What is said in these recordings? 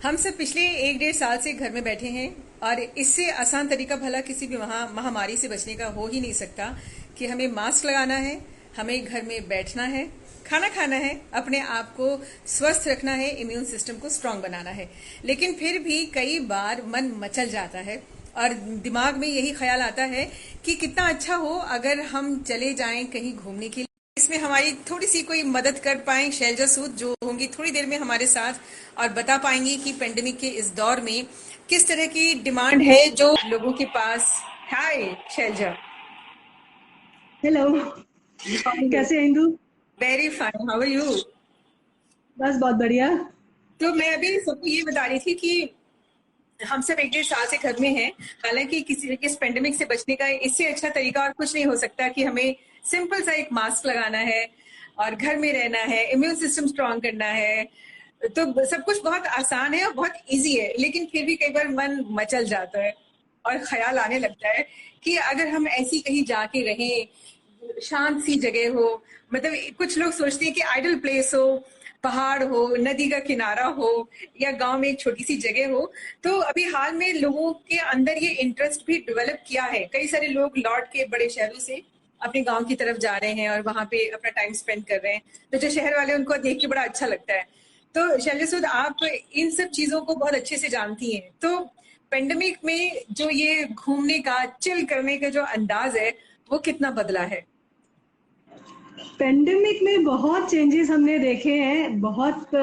हम सब पिछले 1 डेढ़ साल से घर में बैठे हैं और इससे आसान तरीका भला किसी भी महामारी से बचने का हो ही नहीं सकता कि हमें मास्क लगाना है, हमें घर में बैठना है, खाना खाना है, अपने आप को स्वस्थ रखना है, इम्यून सिस्टम को स्ट्रांग बनाना है। लेकिन फिर भी कई बार मन मचल जाता है और दिमाग में यही ख्याल आता है कि कितना अच्छा हो अगर हम चले जाएं कहीं घूमने के लिए। इसमें हमारी थोड़ी सी कोई मदद कर पाए शैलजा सूद, जो होंगी थोड़ी देर में हमारे साथ और बता पाएंगी कि पेंडेमिक के इस दौर में किस तरह की डिमांड है जो लोगों के पास। Hi Shailaja. Hello. How are you? कैसे हैं Indu? Very fine, how are you? बस बहुत बढ़िया। तो मैं अभी सबको ये बता रही थी कि हम सब 1 डेढ़ साल से घर में हैं। हालांकि किसी इस पेंडेमिक से बचने का इससे अच्छा तरीका और कुछ नहीं हो सकता कि हमें सिंपल सा एक मास्क लगाना है और घर में रहना है, इम्यून सिस्टम स्ट्रांग करना है। तो सब कुछ बहुत आसान है और बहुत इजी है, लेकिन फिर भी कई बार मन मचल जाता है और ख्याल आने लगता है कि अगर हम ऐसी कहीं जाके रहें, शांत सी जगह हो। मतलब कुछ लोग सोचते हैं कि आइडल प्लेस हो, पहाड़ हो, नदी का किनारा हो, या गांव में एक छोटी सी जगह हो। तो अभी हाल में लोगों के अंदर ये इंटरेस्ट भी डेवलप किया है। कई सारे लोग लौट के बड़े शहरों से अपने गांव की तरफ जा रहे हैं और वहां पे अपना टाइम स्पेंड कर रहे हैं। तो जो शहर वाले उनको देख के बड़ा अच्छा लगता है। तो शैलजा सूद, आप इन सब चीजों को बहुत अच्छे से जानती हैं। तो पेंडेमिक में जो ये घूमने का, चिल करने का जो अंदाज है, वो कितना बदला है? पेंडेमिक में बहुत चेंजेस हमने देखे हैं। बहुत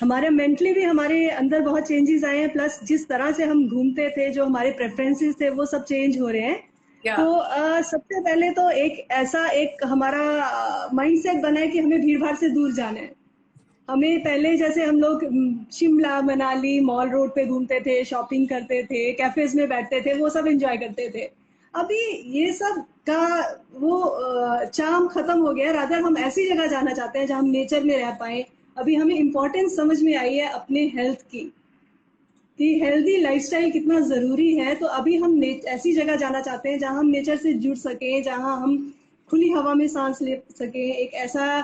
हमारे मेंटली भी हमारे अंदर बहुत चेंजेस आए हैं। प्लस जिस तरह से हम घूमते थे, जो हमारे प्रेफरेंसेस थे, वो सब चेंज हो रहे हैं। या तो सबसे पहले तो एक ऐसा एक हमारा माइंडसेट बना है कि हमें भीड़ भाड़ से दूर जाना है। हमें पहले जैसे हम लोग शिमला मनाली मॉल रोड पे घूमते थे, शॉपिंग करते थे, कैफेज में बैठते थे, वो सब एंजॉय करते थे। अभी ये सब का वो चार्म खत्म हो गया। रादर हम ऐसी जगह जाना चाहते हैं जहां हम नेचर में रह पाए। अभी हमें इम्पोर्टेंस समझ में आई है अपने हेल्थ की, कि हेल्दी लाइफस्टाइल कितना जरूरी है। तो अभी हम ऐसी जगह जाना चाहते हैं जहां हम नेचर से जुड़ सके, जहां हम खुली हवा में सांस ले सके। एक ऐसा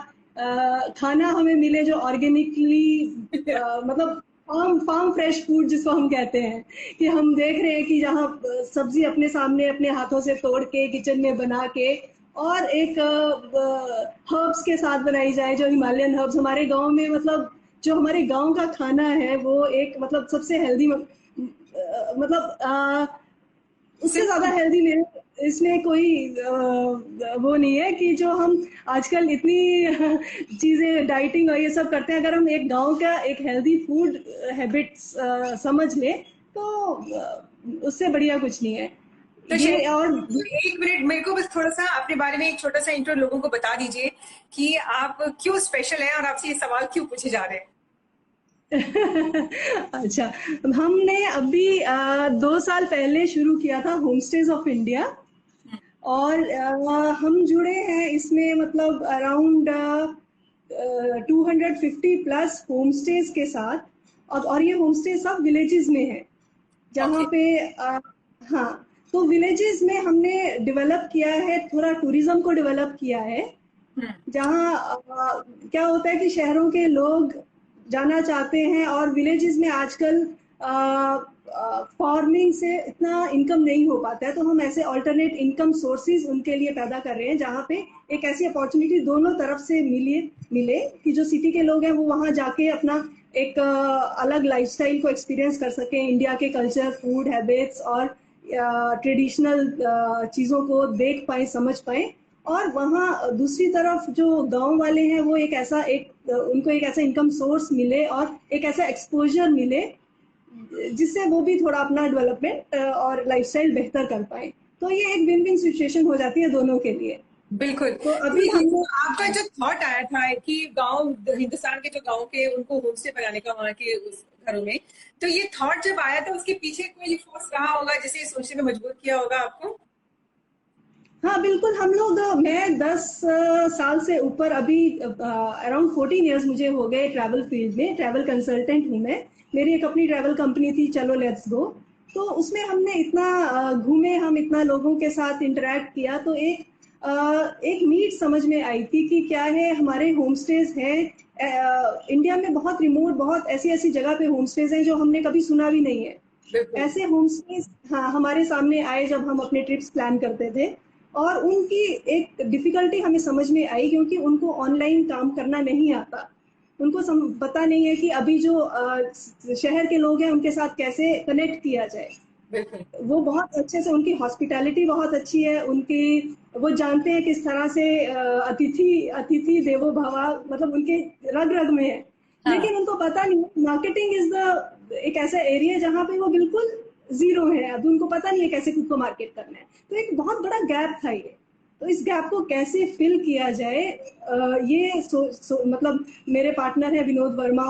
खाना हमें मिले जो ऑर्गेनिकली, मतलब फार्म फार्म फ्रेश फूड जिसको हम कहते हैं, कि हम देख रहे हैं कि जहाँ सब्जी अपने सामने अपने हाथों से तोड़ के किचन में बना के, और एक हर्ब्स के साथ बनाई जाए, जो हिमालयन हर्ब्स हमारे गांव में, मतलब जो हमारे गांव का खाना है वो एक मतलब सबसे हेल्दी, मतलब उससे ज्यादा सिंपल। हेल्दी मेरे इसमें कोई वो नहीं है। कि जो हम आजकल इतनी चीजें डाइटिंग और ये सब करते हैं, अगर हम एक गांव का एक हेल्दी फूड हैबिट्स समझ लें, तो उससे बढ़िया कुछ नहीं है तो ये। शैलजा, और 1 मिनट मेरे को बस थोड़ा सा अपने बारे में एक छोटा सा इंट्रो लोगों को बता दीजिए कि आप क्यों स्पेशल हैं और आपसे ये सवाल क्यों पूछे जा रहे हैं। अच्छा, हमने अभी 2 साल पहले शुरू किया था होम स्टेज ऑफ इंडिया। और हम जुड़े हैं इसमें, मतलब अराउंड 250 प्लस होम स्टेज के साथ। और ये होम स्टे सब विलेजेस में है, जहाँ ओके। पे हाँ, तो विलेजेस में हमने डेवलप किया है, थोड़ा टूरिज्म को डेवलप किया है। हम्म। जहाँ क्या होता है कि शहरों के लोग जाना चाहते हैं, और विलेजेस में आजकल फार्मिंग से इतना इनकम नहीं हो पाता है। तो हम ऐसे अल्टरनेट इनकम सोर्सेज उनके लिए पैदा कर रहे हैं, जहाँ पे एक ऐसी अपॉर्चुनिटी दोनों तरफ से मिले मिले कि जो सिटी के लोग हैं वो वहाँ जाके अपना एक अलग लाइफस्टाइल को एक्सपीरियंस कर सकें, इंडिया के कल्चर, फूड हैबिट्स और ट्रेडिशनल चीज़ों को देख पाए, समझ पाए। और वहाँ दूसरी तरफ जो गांव वाले हैं, वो एक ऐसा एक उनको एक ऐसा इनकम सोर्स मिले और एक ऐसा एक्सपोजर मिले, जिससे वो भी थोड़ा अपना डेवलपमेंट और लाइफस्टाइल बेहतर कर पाए। तो ये एक विन विन सिचुएशन हो जाती है दोनों के लिए। बिल्कुल। तो तो अभी हमने आपका जो थॉट आया था कि गांव, हिंदुस्तान के जो गांव के उनको होम स्टे बनाने का वहां के उस घरों में, तो ये थॉट जब आया था उसके पीछे कोई फोर्स रहा होगा जिसे सोचने में मजबूर किया होगा आपको? हाँ बिल्कुल, हम लोग मैं 10 साल से ऊपर, अभी अराउंड 14 ईयर्स मुझे हो गए ट्रैवल फील्ड में। ट्रैवल कंसल्टेंट हूँ मैं। मेरी एक अपनी ट्रैवल कंपनी थी, चलो लेट्स गो। तो उसमें हमने इतना घूमे, हम इतना लोगों के साथ इंटरेक्ट किया। तो एक एक नीड समझ में आई थी कि क्या है, हमारे होम स्टेज हैं इंडिया में बहुत रिमोट, बहुत ऐसी ऐसी जगह पे होम स्टेज हैं जो हमने कभी सुना भी नहीं है। ऐसे होम स्टेज हाँ हमारे सामने आए जब हम अपने ट्रिप्स प्लान करते थे, और उनकी एक डिफिकल्टी हमें समझ में आई क्योंकि उनको ऑनलाइन काम करना नहीं आता। उनको पता नहीं है कि अभी जो शहर के लोग हैं उनके साथ कैसे कनेक्ट किया जाए। वो बहुत अच्छे से, उनकी हॉस्पिटैलिटी बहुत अच्छी है, उनकी वो जानते हैं किस तरह से अतिथि अतिथि देवो भवा, मतलब उनके रग रग में है। हाँ। लेकिन उनको पता नहीं मार्केटिंग इज द एक ऐसा एरिया जहाँ पे वो बिल्कुल जीरो है। अब उनको पता नहीं है कैसे खुद को मार्केट करना है। तो एक बहुत बड़ा गैप था ये। तो इस गैप को कैसे फिल किया जाए, ये मतलब मेरे पार्टनर है विनोद वर्मा,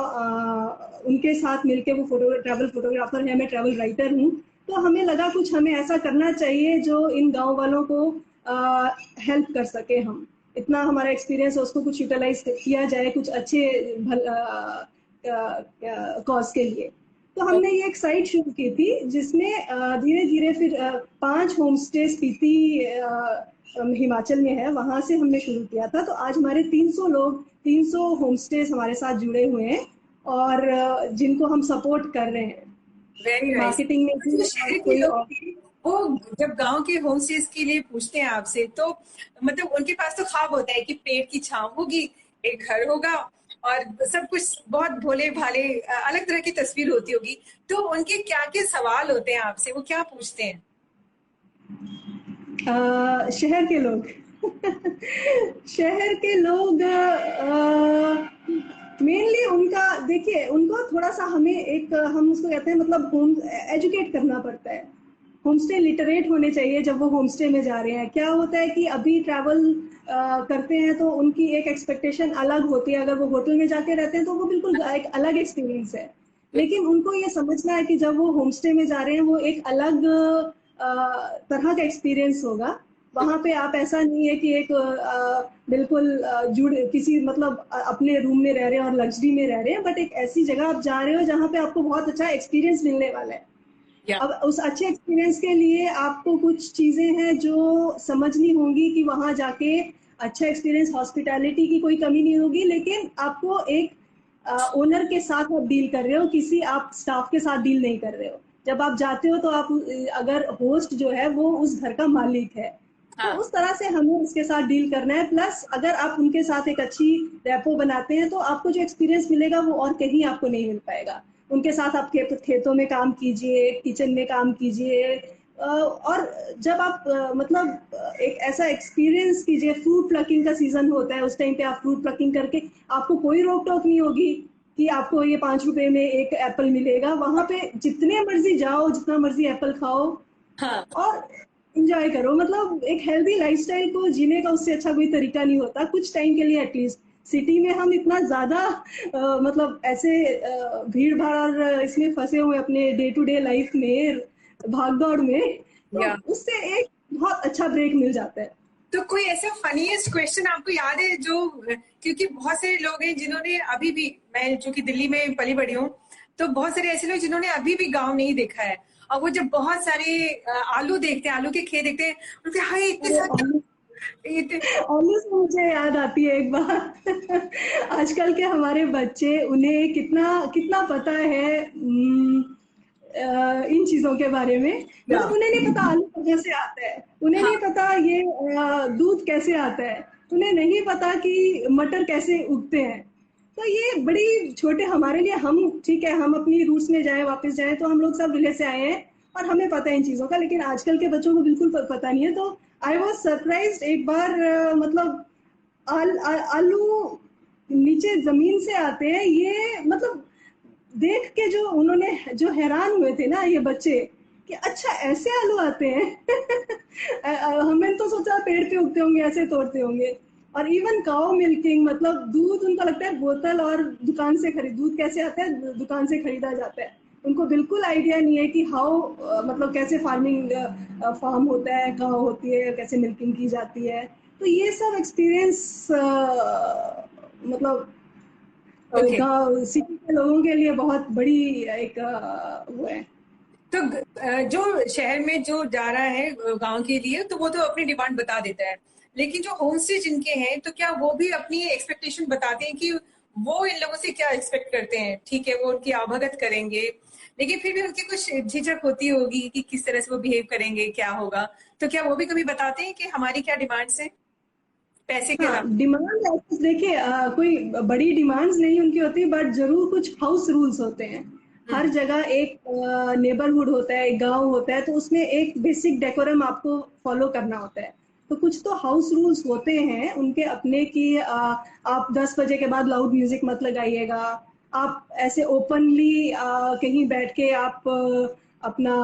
उनके साथ मिलके, वो ट्रैवल फोटोग्राफर है, मैं ट्रैवल राइटर हूँ। तो हमें लगा कुछ हमें ऐसा करना चाहिए जो इन गांव वालों को हेल्प कर सके। हम इतना हमारा एक्सपीरियंस है उसको कुछ यूटिलाइज किया जाए कुछ अच्छे कॉज के लिए। तो हमने ये एक साइट शुरू की थी जिसमें धीरे धीरे फिर 5 होम स्टे स्पीति हिमाचल में है, वहां से हमने शुरू किया था। तो आज हमारे 300 लोग, 300 होम स्टे हमारे साथ जुड़े हुए हैं और जिनको हम सपोर्ट कर रहे हैं। वेरी मार्केटिंग में भी शहर के लोग वो जब गांव के होम स्टेज के लिए पूछते हैं आपसे, तो मतलब उनके पास तो ख्वाब होता है कि पेड़ की छांव होगी, एक घर होगा और सब कुछ बहुत भोले भाले अलग तरह की तस्वीर होती होगी। तो उनके क्या क्या सवाल होते हैं आपसे, वो क्या पूछते हैं? शहर के लोग शहर के लोग मेनली उनका, देखिए उनको थोड़ा सा हमें एक, हम उसको कहते हैं मतलब होम एजुकेट करना पड़ता है। होम स्टे लिटरेट होने चाहिए जब वो होम स्टे में जा रहे हैं। क्या होता है कि अभी ट्रैवल करते हैं तो उनकी एक एक्सपेक्टेशन अलग होती है। अगर वो होटल में जाके रहते हैं तो वो बिल्कुल एक अलग एक्सपीरियंस है। लेकिन उनको ये समझना है कि जब वो होम स्टे में जा रहे हैं वो एक अलग तरह का एक्सपीरियंस होगा। वहां पे आप, ऐसा नहीं है कि एक बिल्कुल जुड़े किसी मतलब अपने रूम में रह रहे हैं और लग्जरी में रह रहे हैं, बट एक ऐसी जगह आप जा रहे हो जहाँ पे आपको बहुत अच्छा एक्सपीरियंस मिलने वाला है। अब उस अच्छे एक्सपीरियंस के लिए आपको कुछ चीजें हैं जो समझनी होंगी कि वहां जाके अच्छा एक्सपीरियंस, हॉस्पिटैलिटी की कोई कमी नहीं होगी, लेकिन आपको एक ओनर के साथ आप डील कर रहे हो, किसी आप स्टाफ के साथ डील नहीं कर रहे हो। जब आप जाते हो तो आप, अगर होस्ट जो है वो उस घर का मालिक है, तो उस तरह से हमें उसके साथ डील करना है। प्लस अगर आप उनके साथ एक अच्छी रेपो बनाते हैं तो आपको जो एक्सपीरियंस मिलेगा वो और कहीं आपको नहीं मिल पाएगा। उनके साथ आप खेतों में काम कीजिए, किचन में काम कीजिए, और जब आप मतलब एक ऐसा एक्सपीरियंस कीजिए। फ्रूट प्लकिंग का सीजन होता है, उस टाइम पे आप फ्रूट प्लकिंग करके, आपको कोई रोक टोक नहीं होगी कि आपको ये 5 रुपए में एक एप्पल मिलेगा। वहां पे जितने मर्जी जाओ, जितना मर्जी एप्पल खाओ। हाँ। और इंजॉय करो। मतलब एक हेल्दी लाइफस्टाइल को जीने का उससे अच्छा कोई तरीका नहीं होता, कुछ टाइम के लिए एटलीस्ट। सिटी में हम इतना ज्यादा मतलब ऐसे भीड़ भाड़ और इसमें फंसे हुए अपने डे टू डे लाइफ में, भागदौड़ में, तो उससे एक बहुत अच्छा ब्रेक मिल जाता है। तो कोई ऐसा फनीएस्ट क्वेश्चन आपको याद है जो, क्योंकि बहुत सारे लोग हैं जिन्होंने अभी भी, मैं जो कि दिल्ली में पली बड़ी हूँ, तो बहुत सारे ऐसे लोग जिन्होंने अभी भी गांव नहीं देखा है, और वो जब बहुत सारे आलू देखते हैं, आलू के खेत देखते हैं, उनके हाय इतने सारे। आलू से मुझे याद आती है एक बात आजकल के हमारे बच्चे, उन्हें कितना कितना पता है इन चीजों के बारे में। मतलब उन्हें नहीं पता आलू कहाँ से आता है, उन्हें नहीं पता ये दूध कैसे आता है, उन्हें नहीं पता कि मटर कैसे उगते हैं। तो ये बड़ी छोटे हमारे लिए, हम ठीक है हम अपनी रूट्स में जाएं, वापस जाएं, तो हम लोग सब विलेज से आए हैं और हमें पता है इन चीजों का, लेकिन आजकल के बच्चों को बिल्कुल पता नहीं है। तो आई वॉज सरप्राइज एक बार, मतलब आलू नीचे जमीन से आते हैं, ये मतलब देख के जो उन्होंने, जो हैरान हुए थे ना ये बच्चे कि अच्छा ऐसे आलू आते हैं हमने तो सोचा पेड़ पे उगते होंगे, ऐसे तोड़ते होंगे। और इवन काउ मिल्किंग, मतलब दूध उनको लगता है बोतल और दुकान से खरीद, दूध कैसे आता है, दुकान से खरीदा जाता है। उनको बिल्कुल आइडिया नहीं है कि हाउ मतलब कैसे फार्मिंग फार्म होता है, कहाँ होती है, कैसे मिल्किंग की जाती है। तो ये सब एक्सपीरियंस मतलब सिटी के लोगों के लिए बहुत बड़ी एक वो है। तो जो शहर में जो जा रहा है गांव के लिए, तो वो तो अपनी डिमांड बता देता है, लेकिन जो होम स्टे जिनके हैं, तो क्या वो भी अपनी एक्सपेक्टेशन बताते हैं कि वो इन लोगों से क्या एक्सपेक्ट करते हैं? ठीक है, वो उनकी आवभगत करेंगे, लेकिन फिर भी उनकी कुछ झिझक होती होगी कि किस तरह से वो बिहेव करेंगे, क्या होगा। तो क्या वो भी कभी बताते हैं कि हमारी क्या डिमांड्स हैं पैसे के हाँ, अलावा? डिमांड ऐसे देखिए, कोई बड़ी डिमांड्स नहीं उनकी होती, बट जरूर कुछ हाउस रूल्स होते हैं। हर हम्म। जगह एक नेबरहुड होता है, एक गांव होता है, तो उसमें एक बेसिक डेकोरम आपको फॉलो करना होता है। तो कुछ तो हाउस रूल्स होते हैं उनके अपने की, आप 10 बजे के बाद लाउड म्यूजिक मत लगाइएगा। आप ऐसे ओपनली कहीं बैठ के आप अपना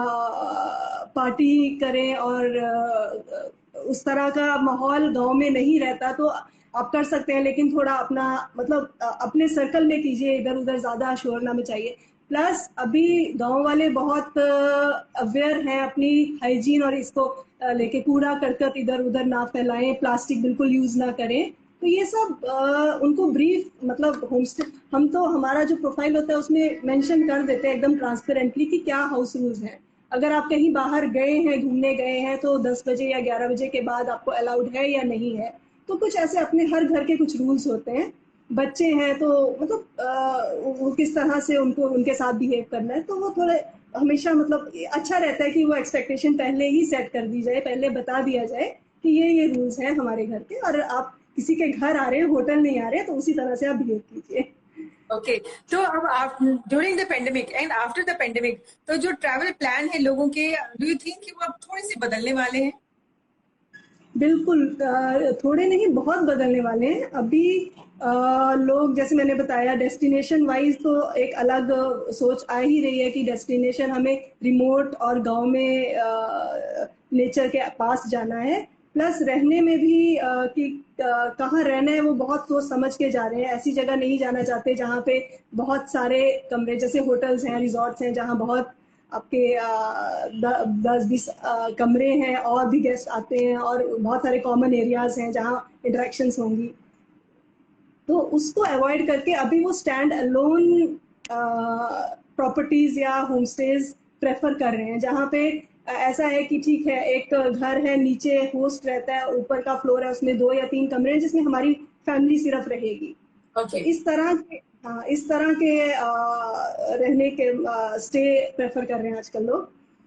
पार्टी करें, और उस तरह का माहौल गांव में नहीं रहता, तो आप कर सकते हैं, लेकिन थोड़ा अपना मतलब अपने सर्कल में कीजिए, इधर उधर ज्यादा शोर ना मचाइए। प्लस अभी गांव वाले बहुत अवेयर हैं अपनी हाइजीन और इसको लेके, कूड़ा करकट इधर उधर ना फैलाएं, प्लास्टिक बिल्कुल यूज ना करें। तो ये सब उनको ब्रीफ, मतलब होमस्टे, हम तो हमारा जो प्रोफाइल होता है उसमें मेंशन कर देते हैं एकदम ट्रांसपेरेंटली कि क्या हाउस रूल्स हैं। अगर आप कहीं बाहर गए हैं, घूमने गए हैं, तो 10 बजे या 11 बजे के बाद आपको अलाउड है या नहीं है। तो कुछ ऐसे अपने हर घर के कुछ रूल्स होते हैं। बच्चे हैं तो मतलब वो किस तरह से उनको उनके साथ बिहेव करना है, तो वो थोड़े हमेशा मतलब अच्छा रहता है कि वो एक्सपेक्टेशन पहले ही सेट कर दी जाए, पहले बता दिया जाए कि ये रूल्स हैं हमारे घर के, और आप किसी के घर आ रहे हैं, होटल नहीं आ रहे हैं, तो उसी तरह से आप बिहेव कीजिए। ओके। तो अब आप during the pandemic and after the pandemic, तो जो ट्रैवल प्लान है लोगों के, डू यू थिंक कि वो अब थोड़े से बदलने वाले हैं? बिल्कुल, थोड़े नहीं, बहुत बदलने वाले हैं अभी। लोग, जैसे मैंने बताया, डेस्टिनेशन वाइज तो एक अलग सोच आ ही रही है कि डेस्टिनेशन हमें रिमोट और गांव में नेचर के पास जाना है। प्लस रहने में भी कि कहाँ रहना है वो बहुत सोच समझ के जा रहे हैं। ऐसी जगह नहीं जाना चाहते जहाँ पे बहुत सारे कमरे, जैसे होटल्स हैं, रिजॉर्ट्स हैं, जहाँ बहुत आपके 10-20 कमरे हैं, और भी गेस्ट आते हैं, और बहुत सारे कॉमन एरियाज हैं जहाँ इंटरेक्शंस होंगी। तो उसको अवॉइड करके अभी वो स्टैंड अलोन प्रॉपर्टीज या होमस्टेज प्रेफर कर रहे हैं, जहाँ पे ऐसा है कि ठीक है, एक घर है, नीचे होस्ट रहता है, ऊपर का फ्लोर है, उसमें 2 या 3 कमरे हैं जिसमें हमारी फैमिली सिर्फ रहेगी। तो ओके। इस तरह के, हाँ, इस तरह के रहने के स्टे प्रेफर कर रहे हैं आजकल लोग।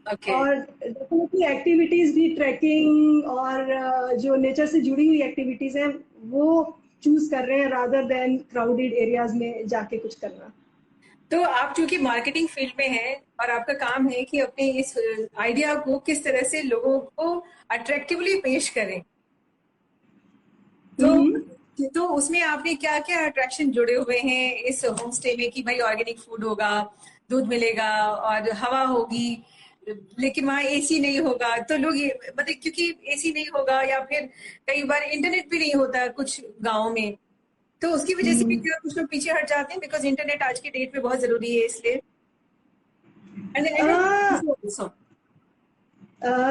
ओके। और डेफिनेटली एक्टिविटीज भी, ट्रैकिंग और जो नेचर से जुड़ी हुई एक्टिविटीज हैं, वो चूज कर रहे हैं रादर देन क्राउडेड एरियाज में जाके कुछ करना। तो आप चूंकि मार्केटिंग फील्ड में हैं और आपका काम है कि अपने इस आइडिया को किस तरह से लोगों को अट्रैक्टिवली पेश करें, तो हम्म। तो उसमें आपने क्या क्या अट्रैक्शन जुड़े हुए हैं इस होम स्टे में कि भाई ऑर्गेनिक फूड होगा, दूध मिलेगा और हवा होगी, लेकिन वहाँ एसी नहीं होगा, तो लोग ये मतलब क्योंकि एसी नहीं होगा या फिर कई बार इंटरनेट भी नहीं होता कुछ गाँव में, तो उसकी वजह से भी हम्म। क्या कुछ लोग पीछे हट जाते हैं? बिकॉज इंटरनेट आज के डेट में बहुत जरूरी है इसलिए। अ, एंड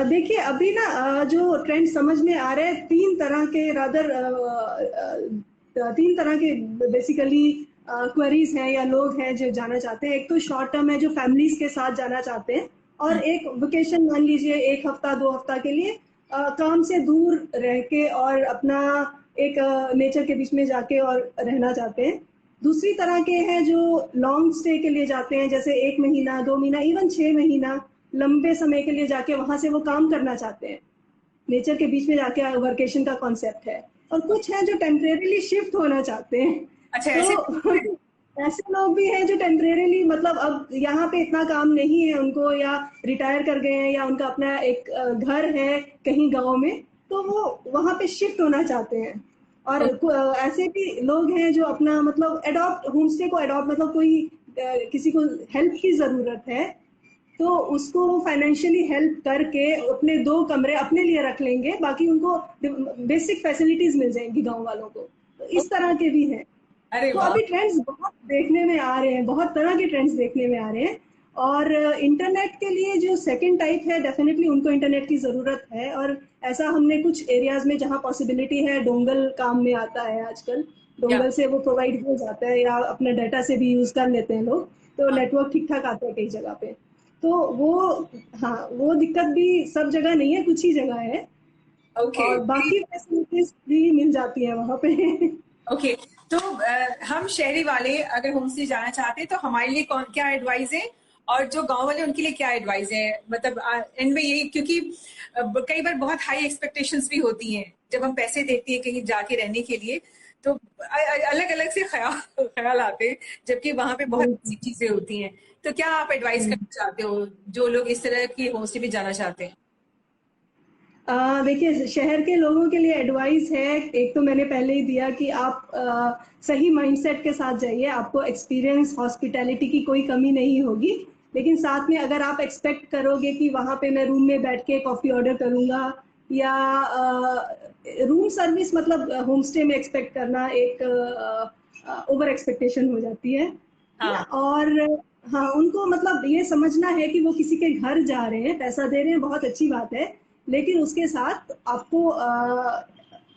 देखिए, अभी ना जो ट्रेंड समझ में आ रहे हैं, 3 तरह के रादर 3 तरह के बेसिकली क्वेरीज हैं या लोग हैं जो जाना चाहते हैं। एक तो शॉर्ट टर्म है, जो फैमिलीज के साथ जाना चाहते हैं, और एक वेकेशन, मान लीजिए 1 हफ्ता 2 हफ्ता के लिए काम से दूर रह के और अपना एक नेचर के बीच में जाके और रहना चाहते हैं। दूसरी तरह के हैं जो लॉन्ग स्टे के लिए जाते हैं, जैसे 1 महीना 2 महीना, इवन 6 महीना, लंबे समय के लिए जाके वहां से वो काम करना चाहते हैं। नेचर के बीच में जाके वर्केशन का कॉन्सेप्ट है। और कुछ है जो टेम्परेरीली शिफ्ट होना चाहते हैं। अच्छा, ऐसे तो ऐसे लोग भी हैं जो टेम्परेरीली, मतलब अब यहाँ पे इतना काम नहीं है उनको, या रिटायर कर गए हैं, या उनका अपना एक घर है कहीं गांव में, तो वो वहां पे शिफ्ट होना चाहते हैं। और ऐसे भी लोग हैं जो अपना मतलब अडॉप्ट, होमस्टे को अडॉप्ट, मतलब कोई किसी को हेल्प की जरूरत है, तो उसको वो फाइनेंशियली हेल्प करके अपने 2 कमरे अपने लिए रख लेंगे, बाकी उनको बेसिक फैसिलिटीज मिल जाएंगी गांव वालों को। तो इस तरह के भी हैं। अरे तो वाह। अभी ट्रेंड्स बहुत देखने में आ रहे हैं, बहुत तरह के ट्रेंड्स देखने में आ रहे हैं। और इंटरनेट के लिए जो सेकंड टाइप है, डेफिनेटली उनको इंटरनेट की जरूरत है। और ऐसा हमने कुछ एरियाज में जहाँ पॉसिबिलिटी है, डोंगल काम में आता है आजकल, या डोंगल से वो प्रोवाइड हो जाता है, या अपने डाटा से भी यूज कर लेते हैं लोग, तो नेटवर्क ठीक ठाक आता है कई जगह पे। तो वो, हाँ, वो दिक्कत भी सब जगह नहीं है, कुछ ही जगह है। ओके। और बाकी फैसिलिटीज भी मिल जाती है वहाँ पे। ओके, तो हम शहरी वाले अगर होम स्टे जाना चाहते हैं तो हमारे लिए कौन क्या एडवाइस है, और जो गांव वाले उनके लिए क्या एडवाइस है? मतलब इनमें यही, क्योंकि कई बार बहुत हाई एक्सपेक्टेशंस भी होती हैं जब हम पैसे देते हैं कहीं जाके रहने के लिए, तो अलग अलग से ख्याल ख्याल आते हैं, जबकि वहां पे बहुत सी चीजें होती हैं। तो क्या आप एडवाइस करना चाहते हो जो लोग इस तरह की होम स्टे में जाना चाहते हैं? देखिए, शहर के लोगों के लिए एडवाइस है, एक तो मैंने पहले ही दिया कि आप सही माइंडसेट के साथ जाइए, आपको एक्सपीरियंस हॉस्पिटैलिटी की कोई कमी नहीं होगी। लेकिन साथ में अगर आप एक्सपेक्ट करोगे कि वहाँ पे मैं रूम में बैठ के कॉफ़ी ऑर्डर करूँगा, या रूम सर्विस, मतलब होम स्टे में एक्सपेक्ट करना एक ओवर एक्सपेक्टेशन हो जाती है ना? हाँ। और हाँ, उनको मतलब ये समझना है कि वो किसी के घर जा रहे हैं, पैसा दे रहे हैं, बहुत अच्छी बात है, लेकिन उसके साथ आपको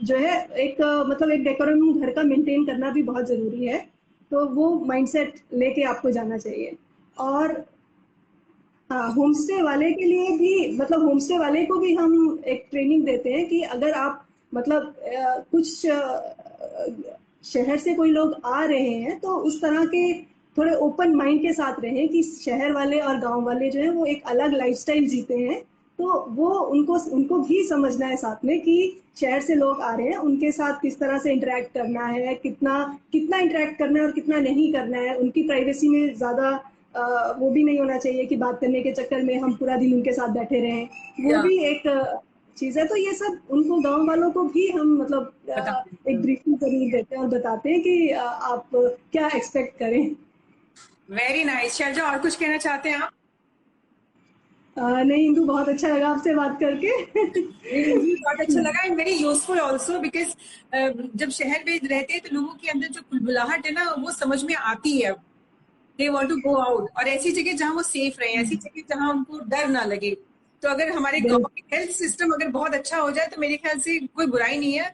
जो है एक मतलब एक डेकोरम घर का मेंटेन करना भी बहुत ज़रूरी है। तो वो माइंडसेट लेके आपको जाना चाहिए। और हाँ, होम स्टे वाले के लिए भी, मतलब होम स्टे वाले को भी हम एक ट्रेनिंग देते हैं कि अगर आप मतलब कुछ शहर से कोई लोग आ रहे हैं तो उस तरह के थोड़े ओपन माइंड के साथ रहें कि शहर वाले और गांव वाले जो हैं वो एक अलग लाइफस्टाइल जीते हैं। तो वो उनको उनको भी समझना है साथ में कि शहर से लोग आ रहे हैं, उनके साथ किस तरह से इंटरेक्ट करना है, कितना कितना इंटरेक्ट करना है और कितना नहीं करना है। उनकी प्राइवेसी में ज़्यादा वो भी नहीं होना चाहिए कि बात करने के चक्कर में हम पूरा दिन उनके साथ बैठे रहें, वो या भी एक चीज़ है। तो ये सब उनको, गांव वालों को भी हम मतलब बता। एक ब्रीफिंग जरूर देते हैं और बताते हैं कि आप क्या एक्सपेक्ट करें। वेरी नाइस शैलजा, और कुछ कहना चाहते हैं आप? नहीं इंदु, बहुत अच्छा लगा आपसे बात करके। नहीं, मुझे बहुत अच्छा लगा and very useful also, because जब शहर में रहते हैं तो लोगों के अंदर जो बुलबुलाहट है ना वो समझ में आती है। They want to go out, और ऐसी जगह जहां वो सेफ रहे, ऐसी जगह जहां उनको डर ना लगे। तो अगर हमारे गांव बिल्कुल। में हेल्थ सिस्टम अगर बहुत अच्छा हो जाए तो मेरे ख्याल से कोई बुराई नहीं है।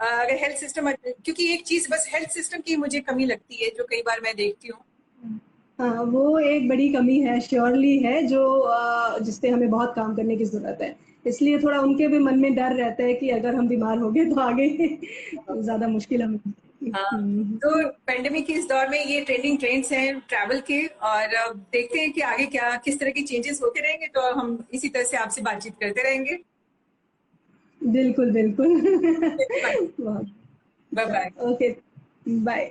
अगर हेल्थ सिस्टम, क्योंकि एक चीज बस हेल्थ सिस्टम की मुझे कमी लगती है जो कई बार मैं देखती हूँ। हाँ, वो एक बड़ी कमी है, श्योरली है, जो जिस पे हमें बहुत काम करने की ज़रूरत है। इसलिए थोड़ा उनके भी मन में डर रहता है कि अगर हम बीमार हो गए तो आगे ज़्यादा मुश्किल हमें। हाँ, तो पेंडेमिक के इस दौर में ये ट्रेंडिंग ट्रेंड्स हैं ट्रैवल के, और देखते हैं कि आगे क्या किस तरह के चेंजेस होते रहेंगे, तो हम इसी तरह से आपसे बातचीत करते रहेंगे। बिल्कुल, बिल्कुल। बाय बहुत बाय। Okay, bye.